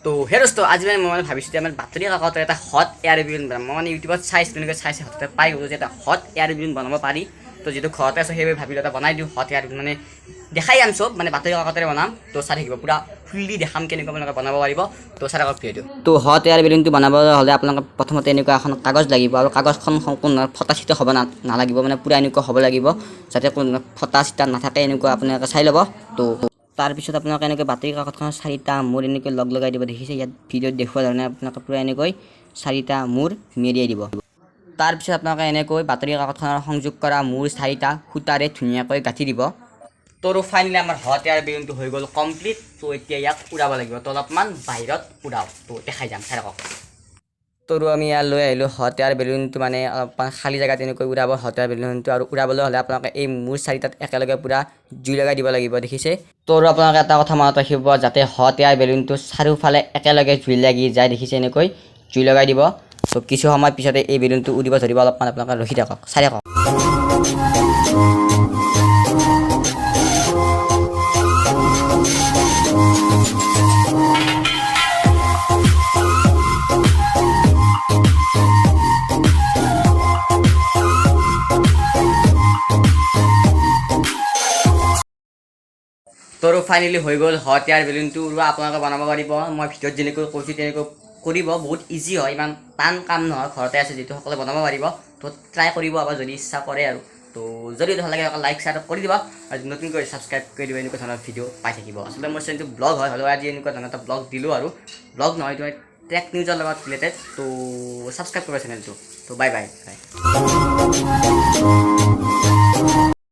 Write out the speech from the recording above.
তো সেই দোস্ত আজি মানে ভাবিছোঁ যে আমাৰ বাতৰি কাকতৰ এটা হট এয়াৰ বেলুন বনাম। মই মানে ইউটিউবত চাইছিলোঁ হঠাতে পাই গ'লোঁ যে এটা হট এয়াৰ বেলুন বনাব পাৰি। তো যিটো ঘৰতে আছে সেইবাবে ভাবিলোঁ এটা বনাই দিওঁ হট এয়াৰ বেলুন, মানে দেখাই আন চব মানে বাতৰি কাকতেৰে বনাম। তো চাই থাকিব, পূৰা ফুল্লি দেখাম কেনেকুৱা আপোনালোকে বনাব পাৰিব। তো চাই থাকক ভিডিঅ'টো। তো হট এয়াৰ বেলুনটো বনাবলৈ হ'লে আপোনালোকে প্ৰথমতে এনেকুৱা এখন কাগজ লাগিব, আৰু কাগজখন সম্পূৰ্ণ ফটা চিটা হ'ব নালাগিব, মানে পূৰা এনেকুৱা হ'ব লাগিব যাতে কোনো ফটা চিটা নাথাকে, এনেকুৱা আপোনালোকে চাই ল'ব। তো তাৰপিছত আপোনালোকে এনেকৈ বাতৰি কাকতখনৰ 4টা মূৰ এনেকৈ লগাই দিব। দেখিছে ইয়াত ভিডিঅ'ত দেখুওৱা ধৰণে আপোনালোকে পূৰা এনেকৈ 4টা মূৰ মেৰিয়াই দিব। তাৰপিছত আপোনালোকে এনেকৈ বাতৰি কাকতখনৰ সংযোগ কৰা মূৰ 4টা সূতাৰে ধুনীয়াকৈ গাঁঠি দিব। তো ফাইনেলি আমাৰ হট এয়াৰ বেলুনটো হৈ গ'ল কমপ্লিট। তো এতিয়া ইয়াক উৰাব লাগিব, তো অলপমান বাহিৰত উৰাও, তো দেখাই যাম, চাই থাকক। তো আমি ইয়াত লৈ আহিলোঁ হট এয়াৰ বেলুনটো, মানে অলপমান খালী জেগাত এনেকৈ উৰাব হট এয়াৰ বেলুনটো। আৰু উৰাবলৈ হ'লে আপোনালোকে এই মূৰ 4টাত একেলগে পূৰা জুই লগাই দিব লাগিব, দেখিছে। তো আপোনালোকে এটা কথা মনত ৰাখিব, যাতে হট এয়াৰ বেলুনটো চাৰিওফালে একেলগে জুই লাগি যায়, দেখিছে এনেকৈ জুই লগাই দিব। তো কিছু সময় পিছতে এই বেলুনটো উৰিব ধৰিব, অলপমান আপোনালোকে ৰখি থাকক, চাই থাকক। তো ফাইনেলি হৈ গ'ল হট এয়াৰ বেলুনটো উৰুৱা। আপোনালোকে বনাব পাৰিব, মই ভিডিঅ'ত যেনেকৈ কৈছোঁ তেনেকৈ কৰিব। বহুত ইজি হয়, ইমান টান কাম নহয়, ঘৰতে আছে যিটো সকলোৱে বনাব পাৰিব। তো ট্ৰাই কৰিব আবাৰ যদি ইচ্ছা কৰে আৰু। তো যদি ভাল লাগে লাইক শ্বেয়াৰ কৰি দিবা, আৰু নতুনকৈ ছাবস্ক্ৰাইব কৰি দিব, এনেকুৱা ধৰণৰ ভিডিঅ' পাই থাকিব। আচলতে মোৰ চেনেলটো ব্লগ হয়, হ'লেও আজি এনেকুৱা ধৰণৰ এটা ব্লগ দিলোঁ, আৰু ব্লগ নহয় তোমাৰ ট্ৰেক নিউজৰ লগত ৰিলেটেড। তো ছাবস্ক্ৰাইব কৰিব চেনেলটো। তো বাই বাই।